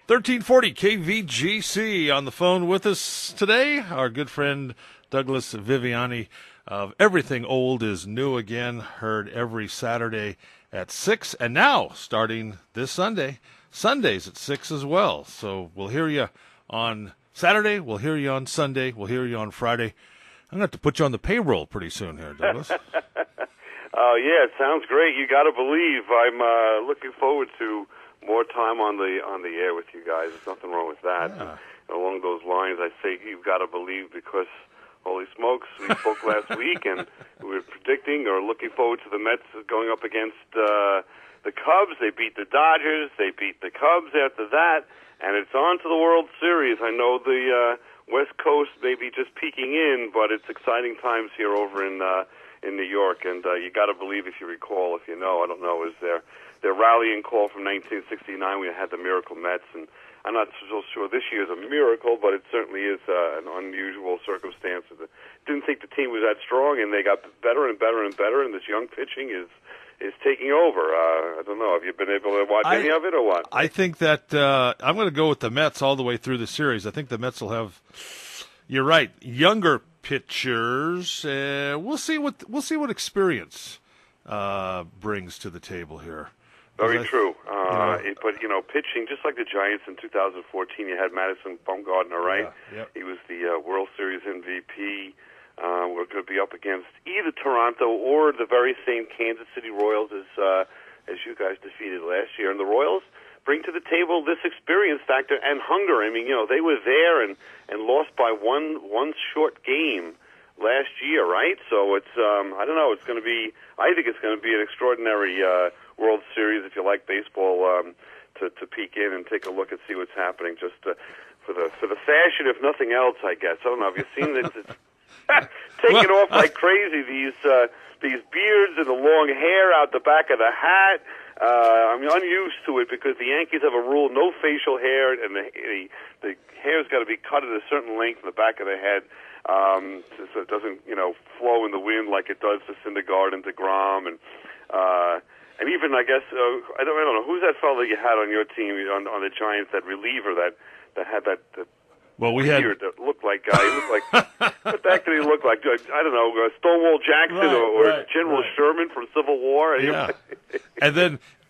1340 KVGC on the phone with us today. Our good friend Douglas Viviani of Everything Old is New Again, heard every Saturday at 6, and now starting this Sunday, Sundays at 6 as well. So we'll hear you on Saturday, we'll hear you on Sunday, we'll hear you on Friday. I'm going to have to put you on the payroll pretty soon here, Douglas. Oh, yeah, it sounds great. You got to believe. I'm looking forward to more time on the air with you guys. There's nothing wrong with that. Yeah. And along those lines, I say you've got to believe because, holy smokes, we spoke last week and we were predicting or looking forward to the Mets going up against the Cubs. They beat the Dodgers. They beat the Cubs after that. And it's on to the World Series. I know the West Coast may be just peeking in, but it's exciting times here over in New York. And you got to believe, if you recall, if you know, I don't know, is their rallying call from 1969 when we had the Miracle Mets. And I'm not so sure this year's a miracle, but it certainly is an unusual circumstance. Didn't think the team was that strong, and they got better and better and better, and this young pitching is taking over. I don't know. Have you been able to watch any of it or what? I think that I'm going to go with the Mets all the way through the series. I think the Mets will have, you're right, younger pitchers. We'll see what experience brings to the table here. Very true. But, pitching, just like the Giants in 2014, you had Madison Bumgarner, right? Yeah, yep. He was the World Series MVP. We're going to be up against either Toronto or the very same Kansas City Royals as you guys defeated last year. And the Royals bring to the table this experience factor and hunger. I mean, they were there and lost by one short game last year, right? So it's I don't know. I think it's going to be an extraordinary World Series if you like baseball to peek in and take a look and see what's happening. Just for the fashion, if nothing else, I guess. I don't know. Have you seen this? It's taking off like crazy. These beards and the long hair out the back of the hat. I'm unused to it because the Yankees have a rule: no facial hair, and the hair's got to be cut at a certain length in the back of the head. So it doesn't, flow in the wind like it does for Syndergaard and DeGrom, and even I guess I don't know who's that fellow you had on your team on the Giants, that reliever that had that. Well, we beard that looked like he looked like what the heck did he look like? I don't know, Stonewall Jackson or General Sherman from Civil War. Yeah, and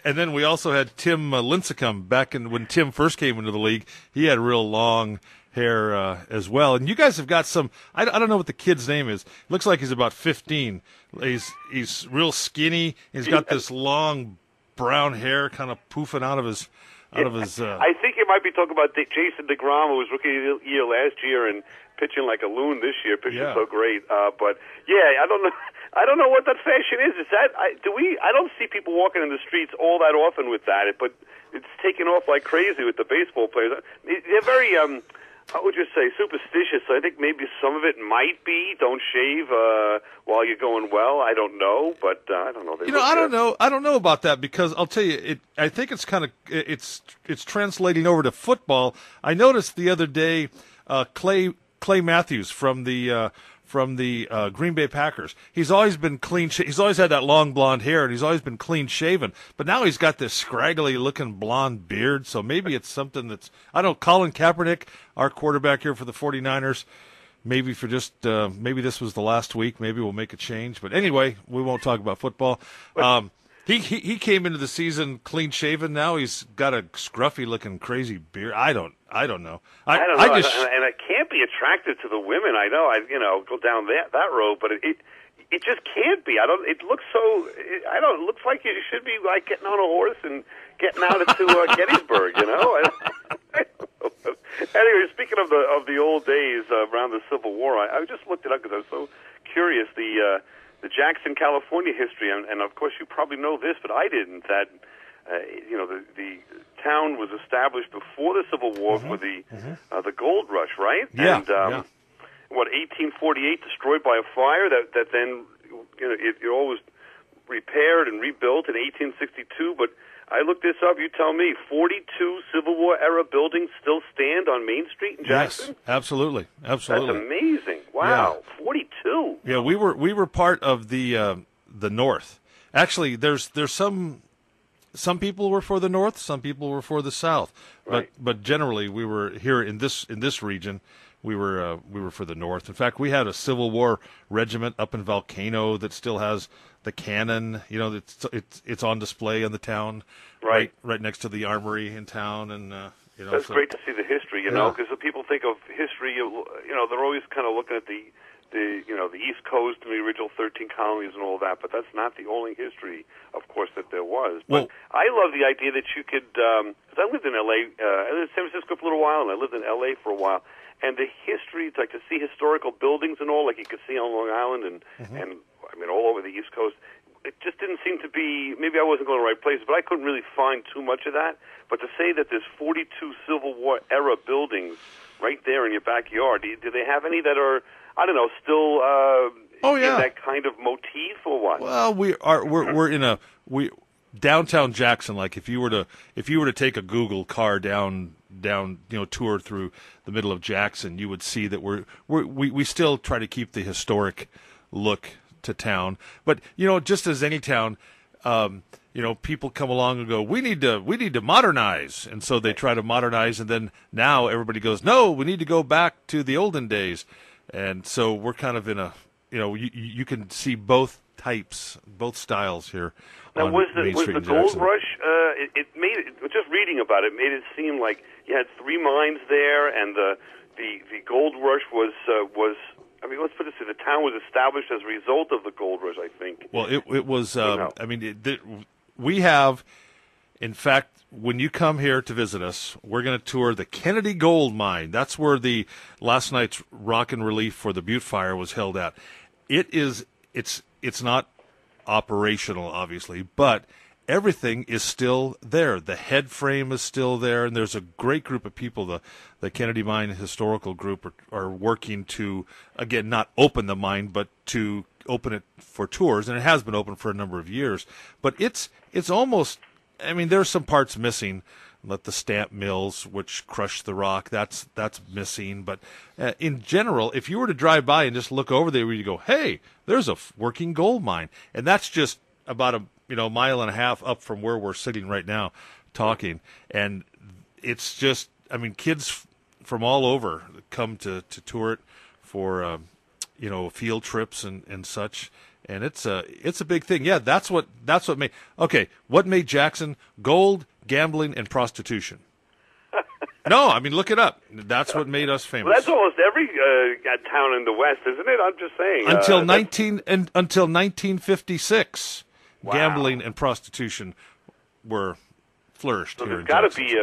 then we also had Tim Lincecum back when Tim first came into the league. He had real long hair as well. And you guys have got some. I don't know what the kid's name is. Looks like he's about 15. He's real skinny. He's got this long brown hair kind of poofing out of his. I think you might be talking about Jason DeGrom, who was rookie of the year last year and pitching like a loon this year, pitching so great. But yeah, I don't know what that fashion is. Is that I don't see people walking in the streets all that often with that, but it's taking off like crazy with the baseball players. They're very how would you say, superstitious. I think maybe some of it might be don't shave while you're going well. I don't know, but I don't know. I don't know about that because I'll tell you, I think it's kind of it's translating over to football. I noticed the other day Clay Matthews from the Green Bay Packers. He's always been clean. He's always had that long blonde hair, and he's always been clean shaven. But now he's got this scraggly looking blonde beard. So maybe it's something that's, I don't know, Colin Kaepernick, our quarterback here for the 49ers, maybe for just maybe this was the last week. Maybe we'll make a change. But anyway, we won't talk about football. He came into the season clean shaven. Now he's got a scruffy looking crazy beard. I don't know. I don't know, and I can't be attracted to the women. I know, go down that road, but it just can't be. It looks so. It looks like you should be like getting on a horse and getting out into Gettysburg. Anyway, speaking of the old days around the Civil War, I just looked it up because I was so curious. The Jackson, California history, and of course you probably know this, but I didn't. That the town was established before the Civil War for the gold rush, right? Yeah. And 1848, destroyed by a fire. That then it all was repaired and rebuilt in 1862. But I looked this up. You tell me, 42 Civil War era buildings still stand on Main Street in Jackson? Yes, absolutely. That's amazing. Wow, yeah. 42. Yeah, we were part of the North. Actually, there's some some people were for the North, some people were for the South, Right. but generally we were here in this region. We were for the North. In fact, we had a Civil War regiment up in Volcano that still has the cannon. You know, it's on display in the town, Right. right next to the armory in town, and you know. That's great to see the history, you know, Yeah. because people think of history, you know, they're always kind of looking at the East Coast and the original 13 colonies and all that, but that's not the only history, of course, that there was. But I love the idea that you could, because I lived in L.A., I lived in San Francisco for a little while, and I lived in L.A. for a while, and the history, like to see historical buildings and all, like you could see on Long Island and I mean, all over the East Coast, it just didn't seem to be, maybe I wasn't going to the right place, but I couldn't really find too much of that. But to say that there's 42 Civil War era buildings right there in your backyard, do they have any that are, I don't know, still in that kind of motif or what? Well, we're in downtown Jackson. Like if you were to take a Google car down tour through the middle of Jackson, you would see that we still try to keep the historic look to town. But just as any town, people come along and go, we need to modernize, and so they try to modernize, and then now everybody goes, no, we need to go back to the olden days, and so we're kind of in a you can see both types, both styles here. Now, was the gold Jackson. rush? It made it, just reading about it made it seem like you had 3 mines there, and the gold rush was. I mean, let's put it this way: the town was established as a result of the gold rush, I think. Well, it was. I mean, we have, in fact, when you come here to visit us, we're going to tour the Kennedy Gold Mine. That's where the last night's Rock and Relief for the Butte Fire was held at. It's not operational, obviously, but everything is still there. The head frame is still there, and there's a great group of people. The Kennedy Mine Historical Group are working to, again, not open the mine, but to open it for tours, and it has been open for a number of years. But it's almost, I mean, there's some parts missing. Let the stamp mills, which crush the rock, that's missing. But in general, if you were to drive by and just look over there, you go, hey, there's a working gold mine. And that's just about a mile and a half up from where we're sitting right now talking. And it's just, I mean, kids from all over come to tour it for, field trips and such. And it's a big thing. Yeah, that's what made, okay, what made Jackson? Gold, gambling, and prostitution. No, I mean, look it up. That's what made us famous. Well, that's almost every town in the West, isn't it? I'm just saying. Until 1956, wow. Gambling and prostitution were flourished. So here there's in got to Jackson. be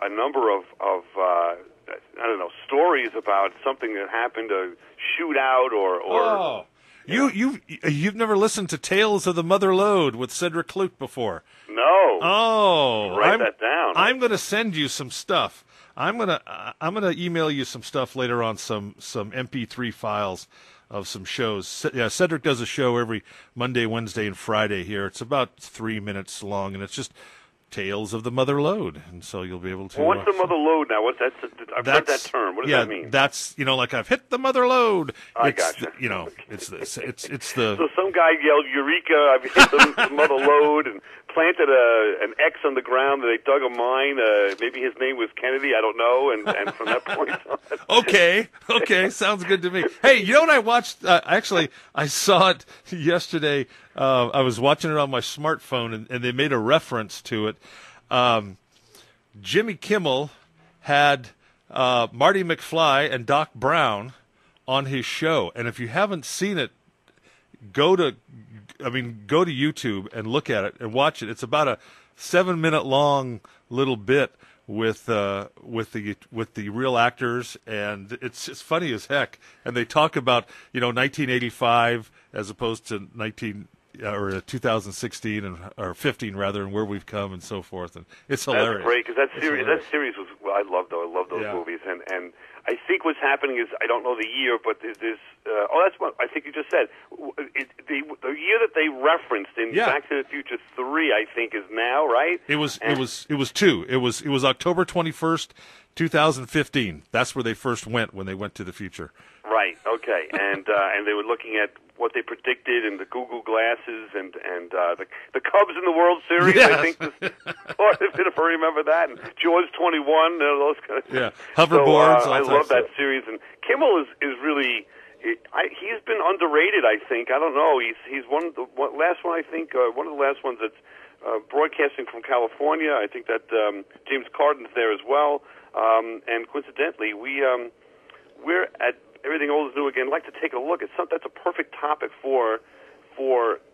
a number of I don't know, stories about something that happened, a shootout or. Oh. You've never listened to Tales of the Mother Lode with Cedric Clute before? No. Oh, write that down. I'm going to send you some stuff. I'm gonna email you some stuff later on, some MP3 files of some shows. Yeah, Cedric does a show every Monday, Wednesday, and Friday here. It's about 3 minutes long, and it's just Tales of the Mother Lode, and so you'll be able to. Well, what's the mother lode now? I've heard that term. What does that mean? That's like I've hit the mother lode. I gotcha. It's the. So some guy yelled "Eureka!" I've hit the mother lode and planted an X on the ground. And they dug a mine. Maybe his name was Kennedy. I don't know. And from that point on. Okay, sounds good to me. Hey, you know what I watched? Actually, I saw it yesterday. I was watching it on my smartphone, and they made a reference to it. Jimmy Kimmel had Marty McFly and Doc Brown on his show, and if you haven't seen it, go to YouTube and look at it and watch it. It's about a 7-minute long little bit with the real actors, and it's funny as heck. And they talk about 1985 as opposed to 2016 or 15 rather, and where we've come and so forth, and it's hilarious. That's great because that series was I love those movies, and I think what's happening is I don't know the year, but there's that's what I think you just said. The year that they referenced in Back to the Future 3, I think, is now right. It was 2. It was October 21st, 2015. That's where they first went when they went to the future. Right. Okay. And they were looking at what they predicted, and the Google glasses, and the Cubs in the World Series. Yes. I think was part of it, if I remember that. And George 21, those kind of things. Hoverboards. So, I love that series, and Kimmel is really. He's been underrated, I think. I don't know. He's one of the last one. I think one of the last ones that's broadcasting from California. I think that James Carden's there as well. And coincidentally, we're at Everything Old is New Again. I'd like to take a look at something that's a perfect topic for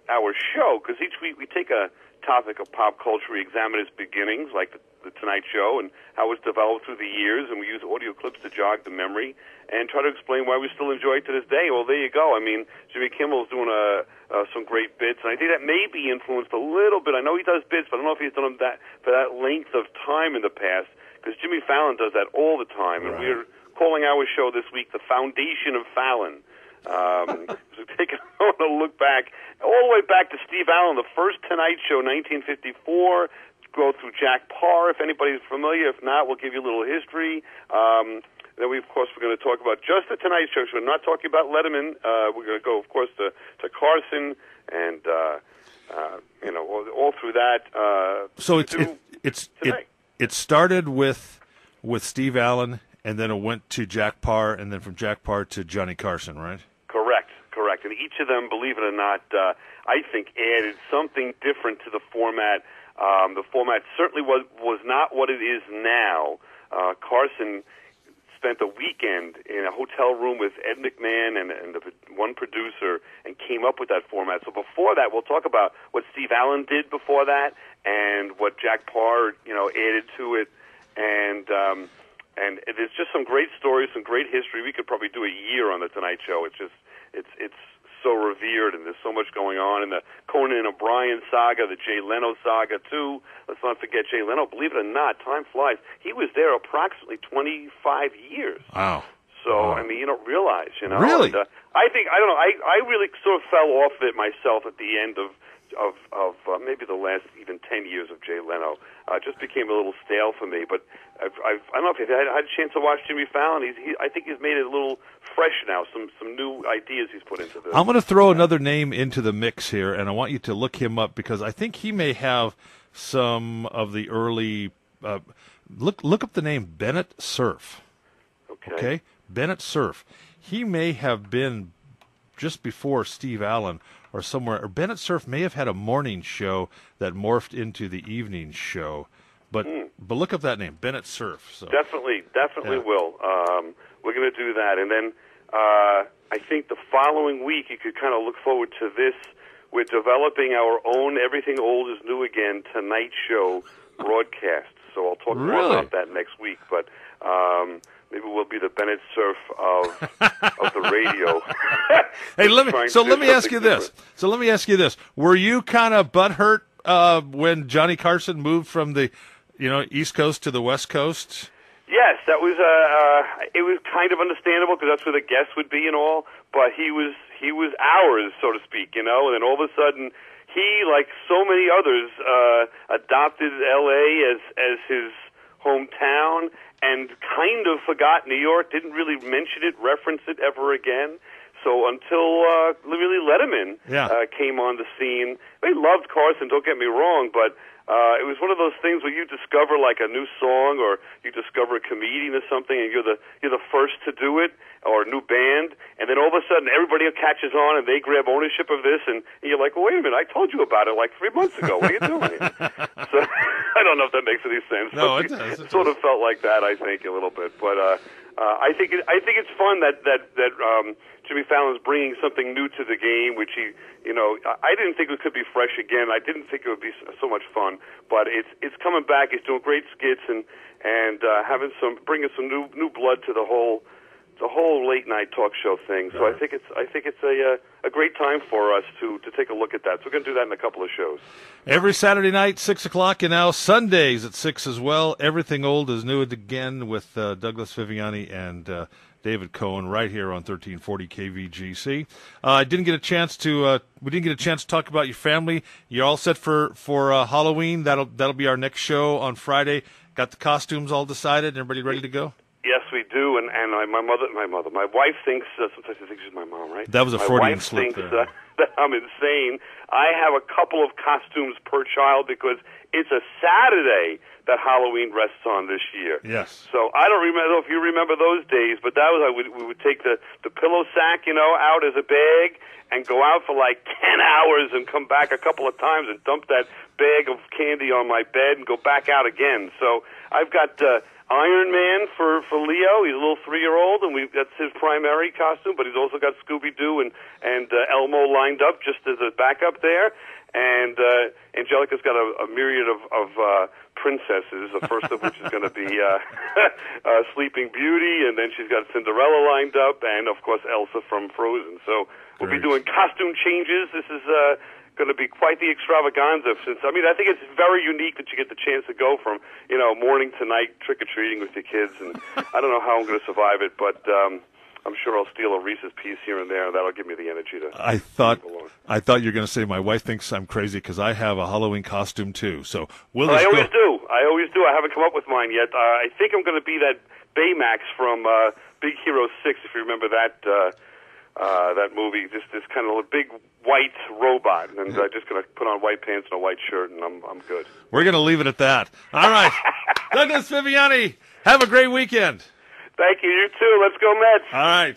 our show, because each week we take a topic of pop culture, we examine its beginnings, like the Tonight Show, and how it's developed through the years, and we use audio clips to jog the memory and try to explain why we still enjoy it to this day. Well, there you go. I mean, Jimmy Kimmel's doing some great bits, and I think that may be influenced a little bit. I know he does bits, but I don't know if he's done them for that length of time in the past, because Jimmy Fallon does that all the time, and we're calling our show this week The Foundation of Fallon. So take a look back, all the way back to Steve Allen, the first Tonight Show, 1954, go through Jack Parr, if anybody's familiar. If not, we'll give you a little history. Then we're going to talk about just the Tonight Show. So we're not talking about Letterman. We're going to go, of course, to Carson, and all through that. So it started with Steve Allen, and then it went to Jack Parr, and then from Jack Parr to Johnny Carson, right? Correct. And each of them, believe it or not, I think added something different to the format. The format certainly was not what it is now. Carson spent a weekend in a hotel room with Ed McMahon and one producer and came up with that format. So before that, we'll talk about what Steve Allen did before that and what Jack Parr, added to it. And there's just some great stories, some great history. We could probably do a year on the Tonight Show. It's so revered, and there's so much going on. And the Conan and O'Brien saga, the Jay Leno saga, too. Let's not forget Jay Leno. Believe it or not, time flies. He was there approximately 25 years. Wow. So, I mean, you don't realize, Really? And, I don't know, I really sort of fell off of it myself at the end of maybe the last even 10 years of Jay Leno. It just became a little stale for me. But I don't know if you've had a chance to watch Jimmy Fallon. I think he's made it a little fresh now, some new ideas he's put into this. I'm going to throw another name into the mix here, and I want you to look him up, because I think he may have some of the early look up the name Bennett Cerf. Okay? Bennett Cerf. He may have been just before Steve Allen or somewhere, or Bennett Cerf may have had a morning show that morphed into the evening show. But look up that name, Bennett Cerf. So. Definitely will. We're going to do that. And then I think the following week you could kind of look forward to this. We're developing our own Everything Old is New Again Tonight Show broadcast. So I'll talk more about that next week. But maybe we'll be the Bennett Cerf of the radio. Hey, let me ask you this. Were you kind of butthurt when Johnny Carson moved from the East Coast to the West Coast? Yes, that was it was kind of understandable, because that's where the guests would be and all. But he was ours, so to speak, and then all of a sudden he, like so many others, adopted L.A. as his hometown, and kind of forgot New York, didn't really mention it, reference it ever again. So until really Letterman came on the scene, they loved Carson, don't get me wrong, but it was one of those things where you discover like a new song, or you discover a comedian or something, and you're the first to do it, or a new band, and then all of a sudden everybody catches on and they grab ownership of this, and you're like, well, wait a minute, I told you about it like 3 months ago. What are you doing? So I don't know if that makes any sense. No, but it does. It sort of felt like that, I think, a little bit. But I think it's fun that Jimmy Fallon's bringing something new to the game, which I didn't think it could be fresh again. I didn't think it would be so much fun, but it's coming back. He's doing great skits and bringing some new blood to the whole late night talk show thing. So I think it's a great time for us to take a look at that. So we're going to do that in a couple of shows. Every Saturday night, 6 o'clock, and now Sundays at 6 as well. Everything Old is New Again with Douglas Viviani and David Cohen right here on 1340 KVGC. We didn't get a chance to talk about your family. You're all set for Halloween. That'll be our next show on Friday. Got the costumes all decided? Everybody ready to go? Yes, we do, and my wife thinks, sometimes she thinks she's my mom, right? That was a Freudian slip thinks, there. that I'm insane. I have a couple of costumes per child because it's a Saturday that Halloween rests on this year. Yes. So I don't remember if you remember those days, but that was we would take the pillow sack, out as a bag and go out for like 10 hours and come back a couple of times and dump that bag of candy on my bed and go back out again. So I've got Iron Man for Leo. He's a little 3-year-old, and that's his primary costume, but he's also got Scooby-Doo and Elmo lined up just as a backup there. And Angelica's got a myriad of princesses, the first of which is going to be Sleeping Beauty, and then she's got Cinderella lined up, and, of course, Elsa from Frozen. So we'll be doing costume changes. This is going to be quite the extravaganza. I think it's very unique that you get the chance to go from, morning to night trick-or-treating with your kids, and I don't know how I'm going to survive it, but I'm sure I'll steal a Reese's piece here and there, and that'll give me the energy to... I thought you were going to say my wife thinks I'm crazy because I have a Halloween costume, too. So I always do. I haven't come up with mine yet. I think I'm going to be that Baymax from Big Hero 6, if you remember that movie. Just this kind of a big white robot, and I'm just going to put on white pants and a white shirt, and I'm good. We're going to leave it at that. All right. Douglas Viviani, have a great weekend. Thank you. You too. Let's go Mets. All right.